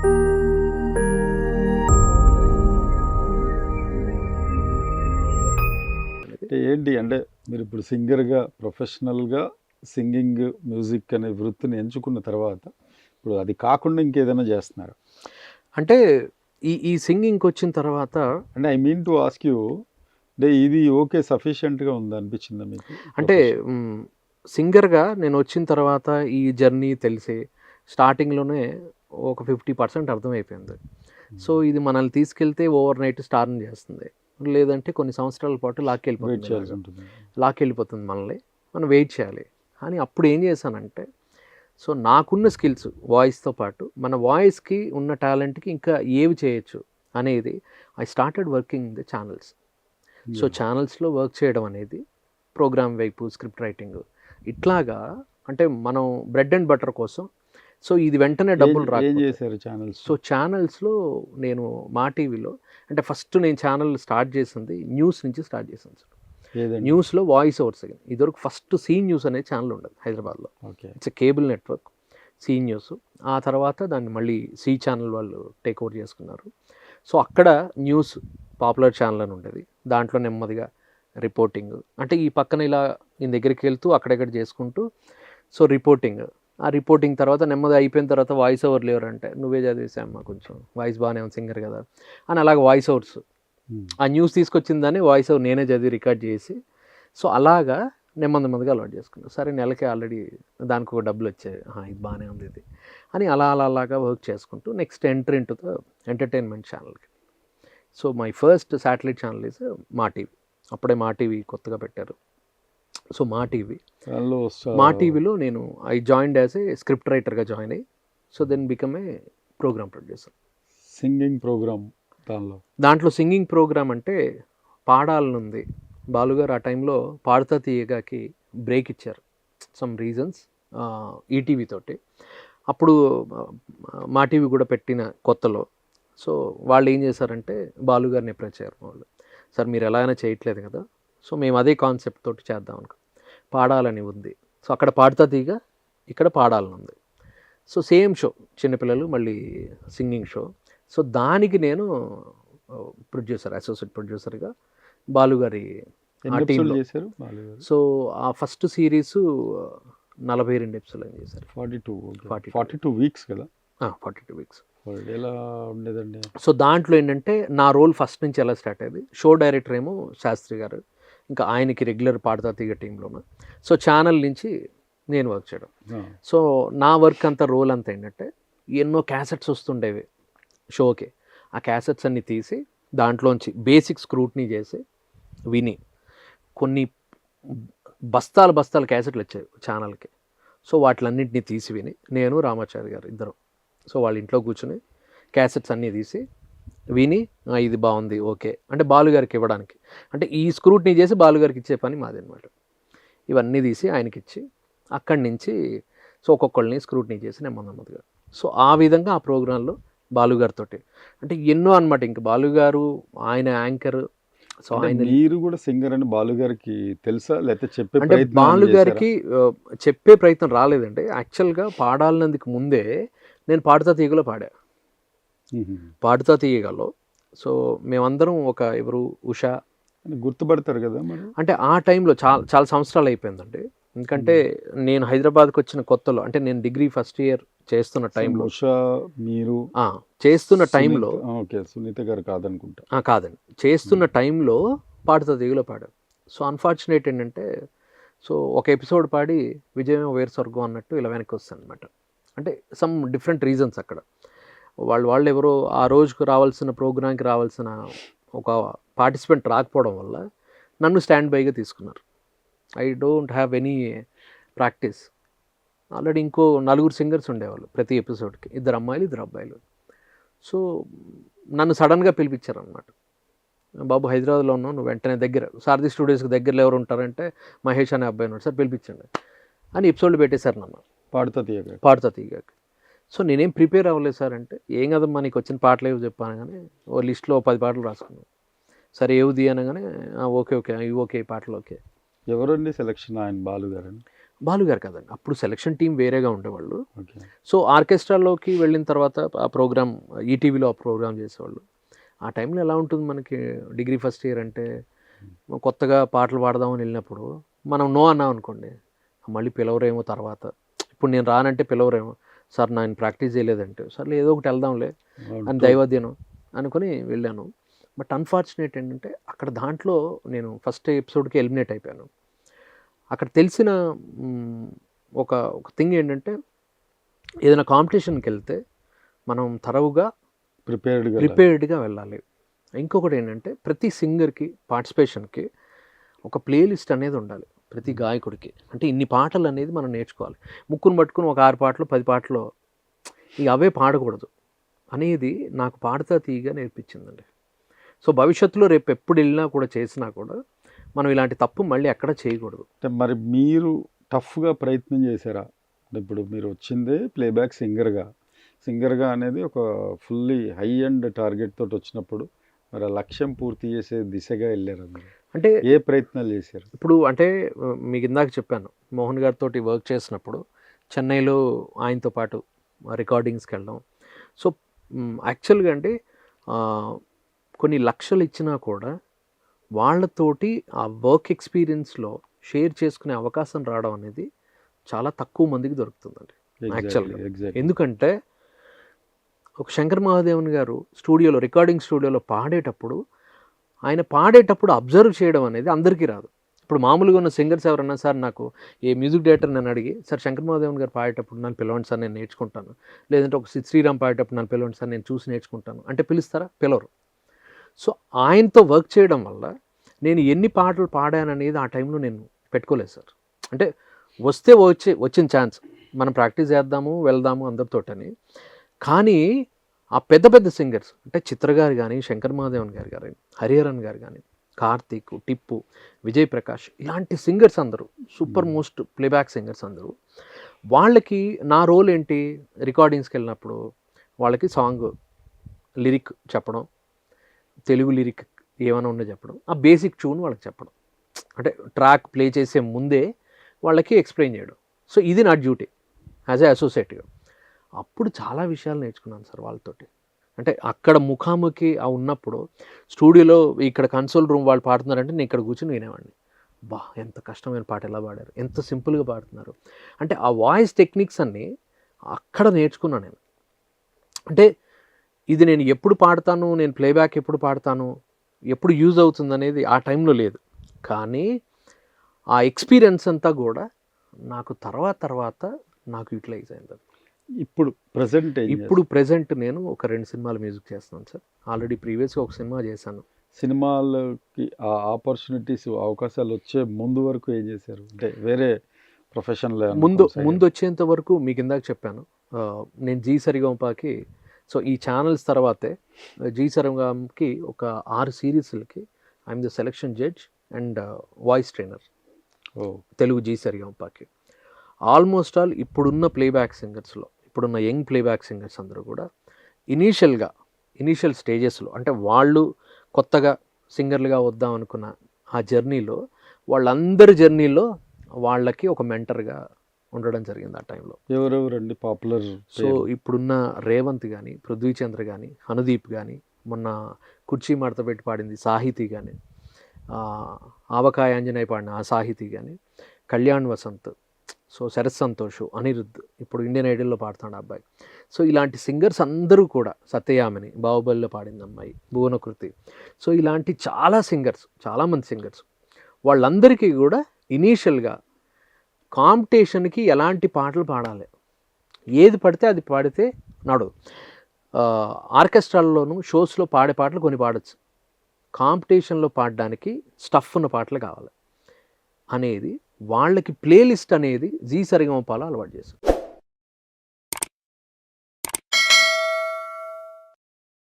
అంటే ఏంటి అంటే మీరు ఇప్పుడు సింగర్గా ప్రొఫెషనల్గా సింగింగ్ మ్యూజిక్ అనే వృత్తిని ఎంచుకున్న తర్వాత ఇప్పుడు అది కాకుండా ఇంకేదైనా చేస్తున్నారు అంటే ఈ సింగింగ్కి వచ్చిన తర్వాత అంటే I mean to ask you అంటే ఇది ఓకే సఫిషియెంట్గా ఉంది అనిపించిందా మీకు అంటే సింగర్గా నేను వచ్చిన తర్వాత ఈ జర్నీ తెలిసి స్టార్టింగ్లోనే ఒక 50% అర్థమైపోయింది. సో ఇది మనల్ని తీసుకెళ్తే ఓవర్ నైట్ స్టార్ని చేస్తుంది, లేదంటే కొన్ని సంవత్సరాల పాటు లాక్కెళ్ళిపోతుంది మనల్ని, మనం వెయిట్ చేయాలి అని. అప్పుడు ఏం చేశానంటే, సో నాకున్న స్కిల్స్ వాయిస్తో పాటు మన వాయిస్కి ఉన్న టాలెంట్కి ఇంకా ఏవి చేయొచ్చు అనేది I started working the channels. So ఛానల్స్లో వర్క్ చేయడం అనేది ప్రోగ్రామ్ వైపు స్క్రిప్ట్ రైటింగ్ ఇట్లాగా, అంటే మనం బ్రెడ్ అండ్ బటర్ కోసం. సో ఇది వెంటనే డబ్బులు చేశారు ఛానల్స్. సో ఛానల్స్లో నేను మా టీవీలో, అంటే ఫస్ట్ నేను ఛానల్ స్టార్ట్ చేసింది న్యూస్ నుంచి స్టార్ట్ చేశాను సార్. న్యూస్లో వాయిస్ ఓవర్స్. ఇదివరకు ఫస్ట్ సీ న్యూస్ అనే ఛానల్ ఉండదు హైదరాబాద్లో. It's cable network see news. ఆ తర్వాత దాన్ని మళ్ళీ సి ఛానల్ వాళ్ళు టేక్ ఓవర్ చేసుకున్నారు. సో అక్కడ న్యూస్ పాపులర్ ఛానల్ అని ఉండేది, దాంట్లో నెమ్మదిగా రిపోర్టింగ్, అంటే ఈ పక్కన ఇలా ఈయన దగ్గరికి వెళ్తూ అక్కడెక్కడ చేసుకుంటూ, సో రిపోర్టింగ్. ఆ రిపోర్టింగ్ తర్వాత నెమ్మది అయిపోయిన తర్వాత వాయిస్ ఓవర్లు ఎవరంటే, నువ్వే చదివేసామ్మా, కొంచెం వాయిస్ బాగానే ఉంది సింగర్ కదా అని, అలాగ వాయిస్ ఓవర్స్. ఆ న్యూస్ తీసుకొచ్చిందని వాయిస్ ఓవర్ నేనే చదివి రికార్డ్ చేసి, సో అలాగా నెమ్మదిగా అలవాటు చేసుకున్నాను. సరే నెలకి ఆల్రెడీ దానికి ఒక డబ్బులు వచ్చాయి, ఇది బాగానే ఉంది ఇది అని అలాగా వర్క్ చేసుకుంటూ next enter into the entertainment ఛానల్కి. So my first satellite channel is Maa TV. అప్పుడే మా టీవీ కొత్తగా పెట్టారు. సో మా టీవీలో నేను I joined as a script రైటర్గా జాయిన్ అయ్యి, so then become a programme producer. Singing programme దాంట్లో సింగింగ్ ప్రోగ్రామ్ అంటే పాడాలనుంది. బాలుగారు ఆ టైంలో పాడుతా తీయగాకి బ్రేక్ ఇచ్చారు, సమ్ రీజన్స్, ఈటీవీ తోటి. అప్పుడు మా టీవీ కూడా పెట్టిన కొత్తలో సో వాళ్ళు ఏం చేశారంటే బాలుగారిని అప్రోచ్ అయ్యారు వాళ్ళు. సార్ మీరు ఎలా అయినా చేయట్లేదు కదా, సో మేము అదే కాన్సెప్ట్ తోటి చేద్దాం అనుకో, పాడాలని ఉంది. సో అక్కడ పాడుతా తీగ, ఇక్కడ పాడాలని ఉంది. సో సేమ్ షో, చిన్నపిల్లలు మళ్ళీ సింగింగ్ షో. సో దానికి నేను ప్రొడ్యూసర్, అసోసియేట్ ప్రొడ్యూసర్గా బాలుగారి ఆ టీంలో. సో ఆ ఫస్ట్ సిరీస్ 42 ఎపిసోడ్లు అని చేశారు. 42 వీక్స్ కదా. 42 వీక్స్. ఎలా ఉండేదండి? సో దాంట్లో ఏంటంటే నా రోల్ ఫస్ట్ నుంచి ఎలా స్టార్ట్ అయ్యేది, షో డైరెక్టర్ ఏమో శాస్త్రి గారు, ఇంకా ఆయనకి రెగ్యులర్ పాడుతా తీగ టీంలోన. సో ఛానల్ నుంచి నేను వర్క్ చేయడం. సో నా వర్క్ అంతా రోల్ అంతా ఏంటంటే, ఎన్నో క్యాసెట్స్ వస్తుండేవి షోకి. ఆ క్యాసెట్స్ అన్నీ తీసి దాంట్లోంచి బేసిక్ స్క్రూట్నీ చేసి విని, కొన్ని బస్తాలు క్యాసెట్లు వచ్చాయి ఛానల్కి. సో వాటిలన్నింటినీ తీసి విని, నేను రామాచారి గారు ఇద్దరు, సో వాళ్ళ ఇంట్లో కూర్చుని క్యాసెట్స్ అన్నీ తీసి విని, ఇది బాగుంది ఓకే అంటే బాలుగారికి ఇవ్వడానికి, అంటే ఈ స్క్రూట్నీ చేసి బాలుగారికి ఇచ్చే పని మాది అనమాట. ఇవన్నీ తీసి ఆయనకి ఇచ్చి అక్కడి నుంచి సో ఒక్కొక్కళ్ళని స్క్రూట్నీ చేసి నెమ్మదిగా. సో ఆ విధంగా ఆ ప్రోగ్రాంలో బాలుగారితో అంటే ఎన్నో అనమాట. ఇంకా బాలుగారు ఆయన యాంకర్. సో ఆయన మీరు కూడా సింగర్ అని బాలుగారికి తెలుసా, లేకపోతే చెప్పే అంటే బాలుగారికి చెప్పే ప్రయత్నం రాలేదండి. యాక్చువల్గా పాడాలన్నందుకు ముందే నేను పాడుతా తీగలో పాడుతా తీయగలో. సో మేమందరం ఎవరు ఉషా గుర్తుపడతారు కదా అంటే ఆ టైంలో చాలా సంవత్సరాలు అయిపోయిందండి. ఎందుకంటే నేను హైదరాబాద్కి వచ్చిన కొత్తలో, అంటే నేను డిగ్రీ ఫస్ట్ ఇయర్ చేస్తున్న టైంలో, మీరు చేస్తున్న టైంలో సునీత గారు కాదనుకుంటా, కాదండి, చేస్తున్న టైంలో పాడుతా తీగలో పాడాను. సో అన్ఫార్చునేట్ ఏంటంటే, సో ఒక ఎపిసోడ్ పాడి విజయం వేరు స్వర్గం అన్నట్టు ఇలా వెనక్కి వస్తాను అనమాట. అంటే సమ్ డిఫరెంట్ రీజన్స్ అక్కడ. వాళ్ళు ఎవరో ఆ రోజుకు రావాల్సిన ప్రోగ్రాంకి రావాల్సిన ఒక పార్టిసిపెంట్ రాకపోవడం వల్ల నన్ను స్టాండ్ బైగా తీసుకున్నారు. I don't have any practice. Already ఇంకో 4 సింగర్స్ ఉండేవాళ్ళు ప్రతి ఎపిసోడ్కి, 2 అమ్మాయిలు 2 అబ్బాయిలు. సో నన్ను సడన్గా పిలిపించారనమాట. బాబు హైదరాబాద్లో ఉన్నావు, నువ్వు వెంటనే దగ్గర సారథి స్టూడియోస్కి దగ్గరలో ఎవరు ఉంటారంటే మహేష్ అనే అబ్బాయి ఉన్నాడు, సార్ పిలిపించండి అని ఎపిసోడ్లు పెట్టేశారు నన్ను పాడుతా తీయగాకి. సో నేనేం ప్రిపేర్ అవ్వలేదు సార్ అంటే, ఏం కదమ్మా నీకు వచ్చిన పాటలు ఏవో చెప్పాను కానీ ఓ లిస్ట్లో 10 పాటలు రాసుకున్నాను. సరే ఏవుది అనగానే ఓకే ఇవి ఓకే, ఈ పాటలు ఓకే. ఎవరండి సెలక్షన్? ఆయన బాలుగారు. బాలుగారు కదండి, అప్పుడు సెలక్షన్ టీం వేరేగా ఉండేవాళ్ళు. ఓకే. సో ఆర్కెస్ట్రాలోకి వెళ్ళిన తర్వాత ఆ ప్రోగ్రామ్ ఈటీవీలో ఆ ప్రోగ్రామ్ చేసేవాళ్ళు. ఆ టైంలో ఎలా ఉంటుంది మనకి, డిగ్రీ ఫస్ట్ ఇయర్ అంటే కొత్తగా పాటలు పాడదామని వెళ్ళినప్పుడు మనం నో అన్నాం అనుకోండి, మళ్ళీ పిలవరేమో తర్వాత, ఇప్పుడు నేను రానంటే పిలవరేమో, సార్ నేను ప్రాక్టీస్ చేయలేదంటే, సర్లే ఏదో ఒకటి వెళ్దాంలే అని దైవాధీనం అనుకుని వెళ్ళాను. బట్ అన్ఫార్చునేట్ ఏంటంటే అక్కడ దాంట్లో నేను ఫస్ట్ ఎపిసోడ్కి ఎలిమినేట్ అయిపోయాను. అక్కడ తెలిసిన ఒక ఒక థింగ్ ఏంటంటే, ఏదైనా కాంపిటీషన్కి వెళ్తే మనం తరవుగా ప్రిపేర్డ్గా వెళ్ళాలి. ఇంకొకటి ఏంటంటే ప్రతి సింగర్కి పార్టిసిపేషన్కి ఒక ప్లేలిస్ట్ అనేది ఉండాలి, ప్రతి గాయకుడికి. అంటే ఇన్ని పాటలు అనేది మనం నేర్చుకోవాలి. ముక్కును పట్టుకుని ఒక 6 పాటలు 10 పాటలు ఇక అవే పాడకూడదు అనేది నాకు పాడతా తీయగా నేర్పించిందండి. సో భవిష్యత్తులో రేపు ఎప్పుడు వెళ్ళినా కూడా చేసినా కూడా మనం ఇలాంటి తప్పు మళ్ళీ ఎక్కడ చేయకూడదు. అంటే మరి మీరు టఫ్గా ప్రయత్నం చేశారా? ఇప్పుడు మీరు వచ్చిందే ప్లేబ్యాక్ సింగర్గా అనేది ఒక ఫుల్లీ హై అండ్ టార్గెట్ తోటి వచ్చినప్పుడు మరి ఆ లక్ష్యం పూర్తి చేసే దిశగా వెళ్ళారు మీరు? అంటే ఏ ప్రయత్నాలు చేశారు? ఇప్పుడు అంటే మీకు ఇందాక చెప్పాను, మోహన్ గారితో వర్క్ చేసినప్పుడు చెన్నైలో ఆయనతో పాటు రికార్డింగ్స్కి వెళ్ళడం. సో యాక్చువల్గా అంటే కొన్ని లక్షలు ఇచ్చినా కూడా వాళ్ళతోటి ఆ వర్క్ ఎక్స్పీరియన్స్లో షేర్ చేసుకునే అవకాశం రావడం అనేది చాలా తక్కువ మందికి దొరుకుతుందండి యాక్చువల్గా. ఎందుకంటే ఒక శంకర్ మహాదేవన్ గారు స్టూడియోలో, రికార్డింగ్ స్టూడియోలో పాడేటప్పుడు అబ్జర్వ్ చేయడం అనేది అందరికీ రాదు. ఇప్పుడు మామూలుగా ఉన్న సింగర్స్ ఎవరన్నా, సార్ నాకు ఏ మ్యూజిక్ డైరెక్టర్ నన్ను అడిగి, సార్ శంకర్ మహాదేవన్ గారు పాడేటప్పుడు నన్ను పిలవండి సార్ నేను నేర్చుకుంటాను, లేదంటే ఒక శ్రీరామ్ పాడేటప్పుడు నన్ను పిలవండి సార్ నేను చూసి నేర్చుకుంటాను అంటే పిలుస్తారా? పిలవరు. సో ఆయనతో వర్క్ చేయడం వల్ల నేను ఎన్ని పాటలు పాడాననేది ఆ టైంలో నేను పెట్టుకోలేదు సార్. అంటే వచ్చిన ఛాన్స్ మనం ప్రాక్టీస్ చేద్దాము వెళ్దాము అందరితోటని. కానీ ఆ పెద్ద పెద్ద సింగర్స్ అంటే చిత్ర గారు కానీ, శంకర్ మహాదేవన్ గారు కానీ, హరిహరన్ గారు కానీ, కార్తీక్, టిప్పు, విజయ్ ప్రకాష్, ఇలాంటి సింగర్స్ అందరూ సూపర్ మోస్ట్ ప్లేబ్యాక్ సింగర్స్ అందరూ, వాళ్ళకి నా రోల్ ఏంటి, రికార్డింగ్స్కి వెళ్ళినప్పుడు వాళ్ళకి సాంగ్ లిరిక్ చెప్పడం, తెలుగు లిరిక్ ఏమైనా ఉందో చెప్పడం, ఆ బేసిక్ ట్యూన్ వాళ్ళకి చెప్పడం, అంటే ట్రాక్ ప్లే చేసే ముందే వాళ్ళకి ఎక్స్ప్లెయిన్ చేయడం. సో ఇది నా డ్యూటీ యాజ్ ఏ అసోసియేట్గా. అప్పుడు చాలా విషయాలు నేర్చుకున్నాను సార్ వాళ్ళతోటి. అంటే అక్కడ ముఖాముఖి ఉన్నప్పుడు స్టూడియోలో ఇక్కడ కన్సోల్ రూమ్ వాళ్ళు పాడుతున్నారంటే నేను ఇక్కడ కూర్చొని వినేవాడిని, బా ఎంత కష్టమైన పాట ఎలా పాడారు, ఎంత సింపుల్గా పాడుతున్నారు. అంటే ఆ వాయిస్ టెక్నిక్స్ అన్నీ అక్కడ నేర్చుకున్నాను నేను. అంటే ఇది నేను ఎప్పుడు పాడతాను, నేను ప్లేబ్యాక్ ఎప్పుడు పాడతాను, ఎప్పుడు యూజ్ అవుతుంది అనేది ఆ టైంలో లేదు. కానీ ఆ ఎక్స్పీరియన్స్ అంతా కూడా నాకు తర్వాత నాకు యూటిలైజ్ అయింది. ఇప్పుడు ప్రెజెంట్ నేను ఒక 2 సినిమాలు మ్యూజిక్ చేస్తున్నాను సార్. ఆల్రెడీ ప్రీవియస్గా ఒక సినిమా చేశాను. సినిమాలకి ఆ ఆపర్చునిటీస్, అవకాశాలు వచ్చే ముందు వరకు ఏం చేశారు? అంటే వేరే ప్రొఫెషన్లో ముందు వచ్చేంత వరకు మీకు ఇందాక చెప్పాను, నేను జీ సరిగమపాకి, సో ఈ ఛానల్స్ తర్వాతే జీ సరిగమకి ఒక 6 సిరీస్లకి I'm the selection judge and voice trainer Telugu Zee సరిగమపాకి. ఆల్మోస్ట్ ఆల్ ఇప్పుడున్న ప్లేబ్యాక్ సింగర్స్లో, ఇప్పుడున్న యంగ్ ప్లేబ్యాక్ సింగర్స్ అందరూ కూడా ఇనీషియల్ స్టేజెస్లో, అంటే వాళ్ళు కొత్తగా సింగర్లుగా వద్దాం అనుకున్న ఆ జర్నీలో, వాళ్ళందరి జర్నీలో వాళ్ళకి ఒక మెంటర్గా ఉండడం జరిగింది ఆ టైంలో. ఎవరెవరండి పాపులర్? సో ఇప్పుడున్న రేవంత్ కానీ, పృథ్వీచంద్ర కానీ, అనుదీప్ కానీ, మొన్న కుర్చీ మడత పెట్టి పాడింది సాహితీ కానీ, ఆవకాయ ఆంజనేయ పాడిన ఆ సాహితీ కానీ, కళ్యాణ్ వసంత్, సో శరత్ సంతోష్, అనిరుద్ధ్, ఇప్పుడు ఇండియన్ ఐడల్లో పాడుతాడు అబ్బాయి. సో ఇలాంటి సింగర్స్ అందరూ కూడా, సత్యయామిని బాహుబలిలో పాడింది అమ్మాయి, భువనకృతి, సో ఇలాంటి చాలామంది సింగర్స్ వాళ్ళందరికీ కూడా ఇనీషియల్గా కాంపిటీషన్కి ఎలాంటి పాటలు పాడాలి, ఏది పడితే అది పాడితే నడవదు. ఆర్కెస్ట్రాల్లోనూ షోస్లో పాడే పాటలు కొన్ని పాడచ్చు, కాంపిటీషన్లో పాడడానికి స్టఫ్ ఉన్న పాటలు కావాలి అనేది వాళ్ళకి ప్లేలిస్ట్ అనేది జీ సరిగమపాలో అలవాటు చేశారు.